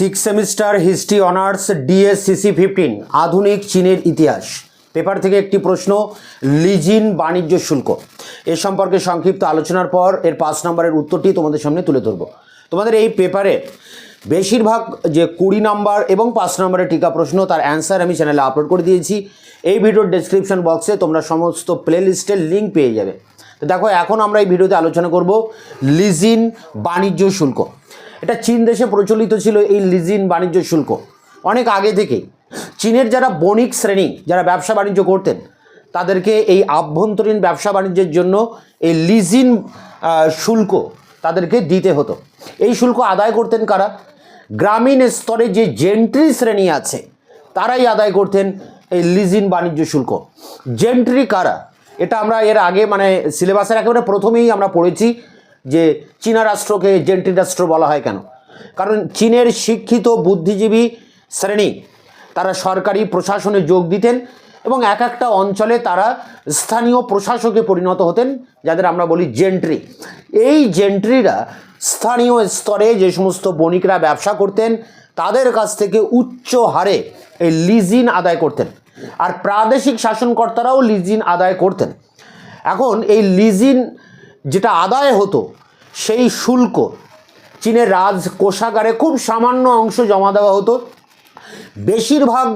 Six semester history honours DSCC 15 আধুনিক চীনের ইতিহাস পেপার থেকে একটি প্রশ্ন লিজিন বাণিজ্য শুল্ক এ সম্পর্কে সংক্ষিপ্ত আলোচনার পর এর 5 নম্বরের উত্তরটি তোমাদের সামনে তুলে ধরব। তোমাদের এই পেপারে বেশিরভাগ যে 20 নম্বর এবং 5 নম্বরের টিকা প্রশ্ন তার অ্যান্সার আমি চ্যানেলে আপলোড করে দিয়েছি। এই ভিডিওর ডেসক্রিপশন বক্সে তোমরা সমস্ত প্লেলিস্টের লিঙ্ক পেয়ে যাবে। তো দেখো, এখন আমরা এই ভিডিওতে আলোচনা করব লিজিন বাণিজ্য শুল্ক। এটা চীন দেশে প্রচলিত ছিল এই লিজিন বাণিজ্য শুল্ক অনেক আগে থেকেই। চীনের যারা বণিক শ্রেণী, যারা ব্যবসা বাণিজ্য করতেন, তাদেরকে এই আভ্যন্তরীণ ব্যবসা বাণিজ্যের জন্য এই লিজিন শুল্ক তাদেরকে দিতে হতো। এই শুল্ক আদায় করতেন কারা? গ্রামীণ স্তরে যে জেন্ট্রি শ্রেণী আছে তারাই আদায় করতেন এই লিজিন বাণিজ্য শুল্ক। জেন্ট্রি কারা? এটা আমরা এর আগে সিলেবাসের একেবারে প্রথমেই আমরা পড়েছি যে চীনা রাষ্ট্রকে জেন্ট্রি রাষ্ট্র বলা হয় কেন। কারণ চীনের শিক্ষিত বুদ্ধিজীবী শ্রেণী তারা সরকারি প্রশাসনে যোগ দিতেন এবং এক একটা অঞ্চলে তারা স্থানীয় প্রশাসকে পরিণত হতেন, যাদের আমরা বলি জেন্ট্রি। এই জেন্ট্রিরা স্থানীয় স্তরে যে সমস্ত বণিকরা ব্যবসা করতেন তাদের কাছ থেকে উচ্চ হারে এই লিজিন আদায় করতেন, আর প্রাদেশিক শাসনকর্তারাও লিজিন আদায় করতেন। এখন এই লিজিন যেটা আদায় হতো সেই শুল্ক চীনের রাজ কোষাগারে খুব সামান্য অংশ জমা দেওয়া হতো। বেশিরভাগ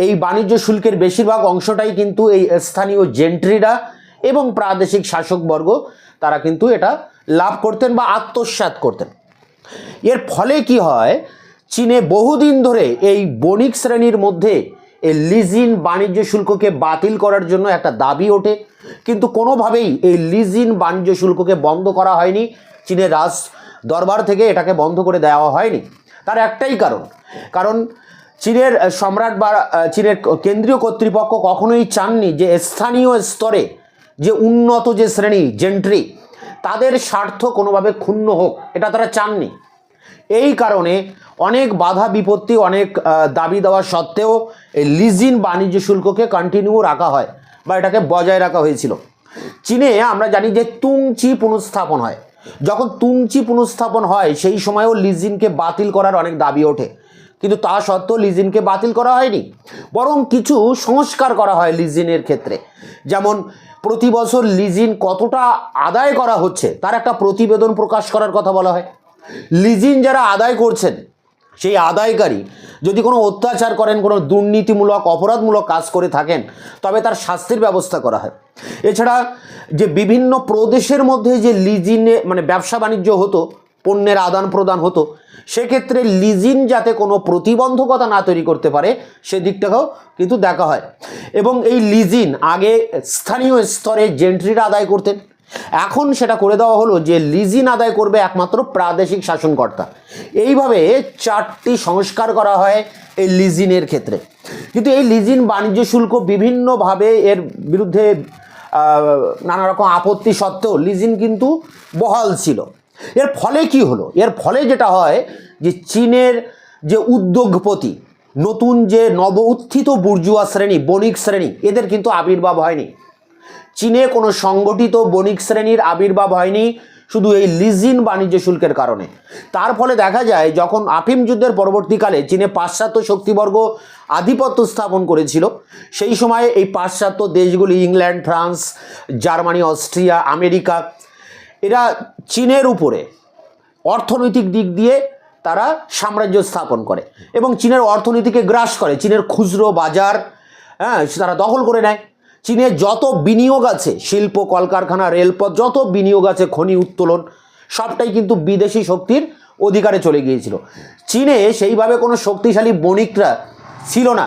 এই বাণিজ্য শুল্কের বেশিরভাগ অংশটাই কিন্তু এই স্থানীয় জেন্ট্রিরা এবং প্রাদেশিক শাসকবর্গ তারা কিন্তু এটা লাভ করতেন বা আত্মসাৎ করতেন। এর ফলে কি হয়, চীনে বহুদিন ধরে এই বণিক শ্রেণীর মধ্যে এই লিজিন বাণিজ্য শুল্ককে বাতিল করার জন্য একটা দাবি ওঠে, কিন্তু কোনোভাবেই এই লিজিন বাণিজ্য শুল্ককে বন্ধ করা হয়নি। চীনের রাজ দরবার থেকে এটাকে বন্ধ করে দেওয়া হয়নি। তার একটাই কারণ চীনের সম্রাট বা চীনের কেন্দ্রীয় কর্তৃপক্ষ কখনোই চাননি যে স্থানীয় স্তরে যে উন্নত যে শ্রেণী জেন্ট্রি তাদের স্বার্থ কোনোভাবে ক্ষুণ্ণ হোক, এটা তারা চাননি। এই কারণে অনেক বাধা বিপত্তি, অনেক দাবি দেওয়া সত্ত্বেও এই লিজিন বাণিজ্য শুল্ককে কন্টিনিউ রাখা হয় বা এটাকে বজায় রাখা হয়েছিল। চীনে আমরা জানি যে তুংচি পুনঃস্থাপন হয়। যখন তুংচি পুনঃস্থাপন হয় সেই সময়ও লিজিনকে বাতিল করার অনেক দাবি ওঠে, কিন্তু তা সত্ত্বেও লিজিনকে বাতিল করা হয়নি, বরং কিছু সংস্কার করা হয় লিজিনের ক্ষেত্রে। যেমন প্রতি বছর লিজিন কতটা আদায় করা হচ্ছে তার একটা প্রতিবেদন প্রকাশ করার কথা বলা হয়। লিজিন যারা আদায় করছেন সেই আদায়কারী যদি কোনো অত্যাচার করেন, কোনো দুর্নীতিমূলক অপরাধমূলক কাজ করে থাকেন, তবে তার শাস্তির ব্যবস্থা করা হয়। এছাড়া যে বিভিন্ন প্রদেশের মধ্যে যে লিজিনে ব্যবসা বাণিজ্য হতো, পণ্যের আদান প্রদান হতো, সেক্ষেত্রে লিজিন যাতে কোনো প্রতিবন্ধকতা না তৈরি করতে পারে সেদিকটাকেও কিন্তু দেখা হয়। এবং এই লিজিন আগে স্থানীয় স্তরে জেন্ট্রিরা আদায় করতেন, এখন সেটা করে দেওয়া হলো যে লিজিন আদায় করবে একমাত্র প্রাদেশিক শাসনকর্তা। এইভাবে 4টি সংস্কার করা হয় এই লিজিনের ক্ষেত্রে। কিন্তু এই লিজিন বাণিজ্য শুল্ক বিভিন্নভাবে এর বিরুদ্ধে নানা রকম আপত্তি সত্ত্বেও লিজিন কিন্তু বহাল ছিল। এর ফলে কি হলো? এর ফলে যেটা হয় যে চীনের যে উদ্যোগপতি, নতুন যে নব উত্থিত বুর্জুয়া শ্রেণী, বণিক শ্রেণী, এদের কিন্তু আবির্ভাব হয়নি। চীনে কোনো সংগঠিত বণিক শ্রেণীর আবির্ভাব হয়নি শুধু এই লিজিন বাণিজ্য শুল্কের কারণে। তার ফলে দেখা যায় যখন আফিম যুদ্ধের পরবর্তীকালে চীনে পাশ্চাত্য শক্তিবর্গ আধিপত্য স্থাপন করেছিল, সেই সময়ে এই পাশ্চাত্য দেশগুলি England, France, Germany, Austria, America, এরা চীনের উপরে অর্থনৈতিক দিক দিয়ে তারা সাম্রাজ্য স্থাপন করে এবং চীনের অর্থনীতিকে গ্রাস করে। চীনের খুচরো বাজার তারা দখল করে নেয়। চীনের যত বিনিয়োগ আছে, শিল্প, কলকারখানা, রেলপথ, যত বিনিয়োগ আছে, খনি উত্তোলন, সবটাই কিন্তু বিদেশি শক্তির অধিকারে চলে গিয়েছিল। চীনে সেইভাবে কোনো শক্তিশালী বণিকরা ছিল না।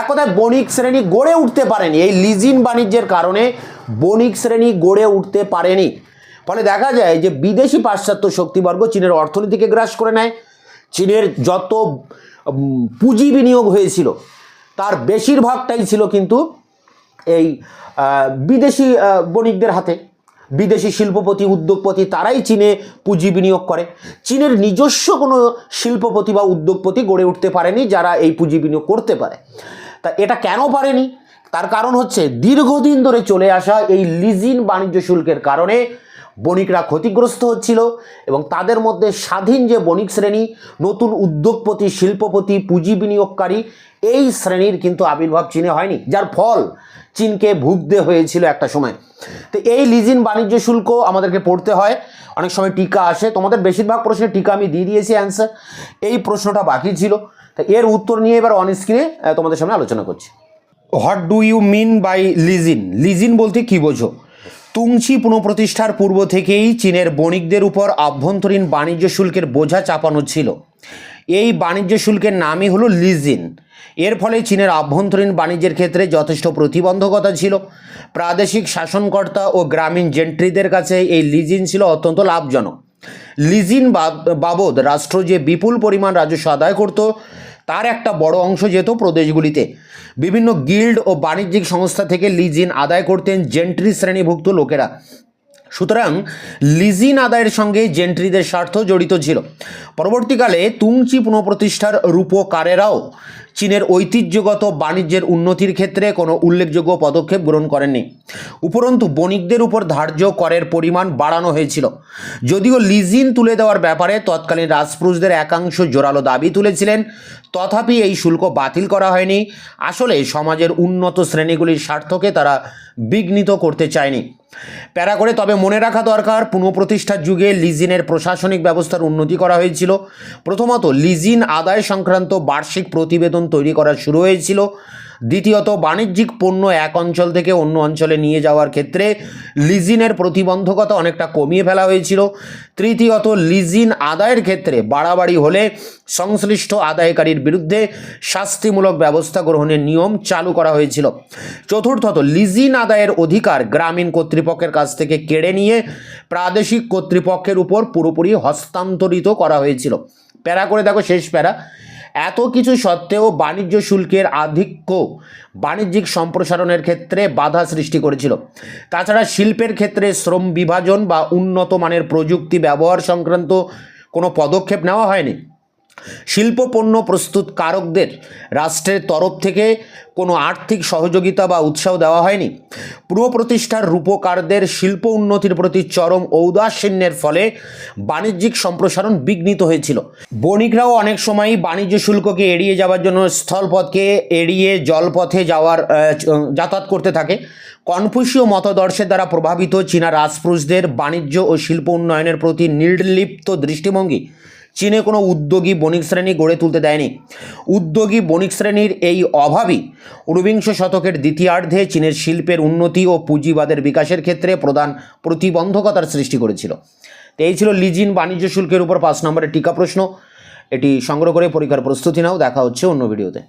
এক কথায় বণিক শ্রেণী গড়ে উঠতে পারেনি। এই লিজিন বাণিজ্যের কারণে বণিক শ্রেণী গড়ে উঠতে পারেনি। ফলে দেখা যায় যে বিদেশি পাশ্চাত্য শক্তিবর্গ চীনের অর্থনীতিকে গ্রাস করে নেয়। চীনের যত পুঁজি বিনিয়োগ হয়েছিল তার বেশিরভাগটাই ছিল কিন্তু এই বিদেশি বণিকদের হাতে। বিদেশি শিল্পপতি, উদ্যোগপতি তারাই চীনে পুঁজি বিনিয়োগ করে। চীনের নিজস্ব কোনো শিল্পপতি বা উদ্যোগপতি গড়ে উঠতে পারেনি যারা এই পুঁজি বিনিয়োগ করতে পারে। তা এটা কেন পারেনি? তার কারণ হচ্ছে দীর্ঘদিন ধরে চলে আসা এই লিজিন বাণিজ্য শুল্কের কারণে বণিকরা ক্ষতিগ্রস্ত হচ্ছিল এবং তাদের মধ্যে স্বাধীন যে বণিক শ্রেণী, নতুন উদ্যোগপতি, শিল্পপতি, পুঁজি বিনিয়োগকারী, এই শ্রেণীর কিন্তু আবির্ভাব চীনে হয়নি, যার ফল চীনকে ভুগতে হয়েছিল একটা সময়। তো এই লিজিন বাণিজ্য শুল্ক আমাদেরকে পড়তে হয়, অনেক সময় টিকা আসে, তোমাদের বেশিরভাগ প্রশ্নের টিকা আমি দিয়ে দিয়েছি অ্যান্সার, এই প্রশ্নটা বাকি ছিল। তো এর উত্তর নিয়ে এবার অন স্ক্রিনে তোমাদের সামনে আলোচনা করছি। What do you mean by leasing? Leasing বলতে কি বোঝো? তুংচি পুনঃপ্রতিষ্ঠার পূর্ব থেকেই চীনের বণিকদের উপর আভ্যন্তরীণ বাণিজ্য শুল্কের বোঝা চাপানো ছিল। এই বাণিজ্য শুল্কের নামই হলো লিজিন। এর ফলে চীনের আভ্যন্তরীণ বাণিজ্যের ক্ষেত্রে যথেষ্ট প্রতিবন্ধকতা ছিল। প্রাদেশিক শাসনকর্তা ও গ্রামীণ জেন্ট্রিদের কাছে এই লিজিন ছিল অত্যন্ত লাভজনক। লিজিন বাবদ রাষ্ট্র যে বিপুল পরিমাণ রাজস্ব আদায় করত, তার একটা বড় অংশ যেত প্রদেশগুলিতে। বিভিন্ন গিল্ড ও বাণিজ্যিক সংস্থা থেকে লিজিন আদায় করতেন জেন্ট্রি শ্রেণীভুক্ত লোকেরা। সুতরাং লিজিন আদায়ের সঙ্গে জেন্ট্রিদের স্বার্থ জড়িত ছিল। পরবর্তীকালে তুংচি পুনঃপ্রতিষ্ঠার রূপকারেরাও চীনের ঐতিহ্যগত বাণিজ্যের উন্নতির ক্ষেত্রে কোনো উল্লেখযোগ্য পদক্ষেপ গ্রহণ করেননি। উপরন্তু বণিকদের উপর ধার্য করের পরিমাণ বাড়ানো হয়েছিল। যদিও লিজিন তুলে দেওয়ার ব্যাপারে তৎকালীন রাজপুরুষদের একাংশ জোরালো দাবি তুলেছিলেন, তথাপি এই শুল্ক বাতিল করা হয়নি। আসলে সমাজের উন্নত শ্রেণীগুলির স্বার্থকে তারা বিঘ্নিত করতে চায়নি। প্যারা করে তবে মনে রাখা দরকার, পুনঃপ্রতিষ্ঠার যুগে লিজিনের প্রশাসনিক ব্যবস্থার উন্নতি করা হয়েছিল। প্রথমত লিজিন আদায় সংক্রান্ত বার্ষিক প্রতিবেদন তৈরি করা শুরু হয়েছিল। দ্বিতীয়ত বাণিজ্যিক পণ্য এক অঞ্চল থেকে অন্য অঞ্চলে নিয়ে যাওয়ার ক্ষেত্রে লিজিনের প্রতিবন্ধকতা অনেকটা কমিয়ে ফেলা হয়েছিল। তৃতীয়ত লিজিন আদায়ের ক্ষেত্রে বাড়াবাড়ি হলে সংশ্লিষ্ট আদায়কারীর বিরুদ্ধে শাস্তিমূলক ব্যবস্থা গ্রহণের নিয়ম চালু করা হয়েছিল। চতুর্থত লিজিন আদায়ের অধিকার গ্রামীণ কর্তৃপক্ষের কাছ থেকে কেড়ে নিয়ে প্রাদেশিক কর্তৃপক্ষের উপর পুরোপুরি হস্তান্তরিত করা হয়েছিল। প্যারা করে দেখো শেষ প্যারা। এত কিছু সত্ত্বেও বাণিজ্য শুল্কের আধিক্য বাণিজ্যিক সম্প্রসারণের ক্ষেত্রে বাধা সৃষ্টি করেছিল। তাছাড়া শিল্পের ক্ষেত্রে শ্রম বিভাজন বা উন্নত মানের প্রযুক্তি ব্যবহার সংক্রান্ত কোনো পদক্ষেপ নেওয়া হয়নি। শিল্প পণ্য প্রস্তুতকারকদের রাষ্ট্রের তরফ থেকে কোনো আর্থিক সহযোগিতা বা উৎসাহ দেওয়া হয়নি। পুনঃপ্রতিষ্ঠার রূপকারদের শিল্প উন্নতির প্রতি চরম ঔদাসীন্যের ফলে বাণিজ্যিক সম্প্রসারণ বিঘ্নিত হয়েছিল। বণিকরাও অনেক সময়ই বাণিজ্য শুল্ককে এড়িয়ে যাওয়ার জন্য স্থলপথকে এড়িয়ে জলপথে যাতায়াত করতে থাকে। কনফুসীয় মতাদর্শের দ্বারা প্রভাবিত চীনা রাজপুরুষদের বাণিজ্য ও শিল্প উন্নয়নের প্রতি নির্লিপ্ত দৃষ্টিভঙ্গি চীনে কোনো উদ্যোগী বণিক শ্রেণী গড়ে তুলতে দেয়নি। উদ্যোগী বণিক শ্রেণীর এই অভাবই ঊনবিংশ শতকের দ্বিতীয়ার্ধে চীনের শিল্পের উন্নতি ও পুঁজিবাদের বিকাশের ক্ষেত্রে প্রধান প্রতিবন্ধকতার সৃষ্টি করেছিল। তো এই ছিল লিজিন বাণিজ্য শুল্কের উপর 5 নম্বরের টিকা প্রশ্ন। এটি সংগ্রহ করে পরীক্ষার প্রস্তুতি নাও। দেখা হচ্ছে অন্য ভিডিওতে।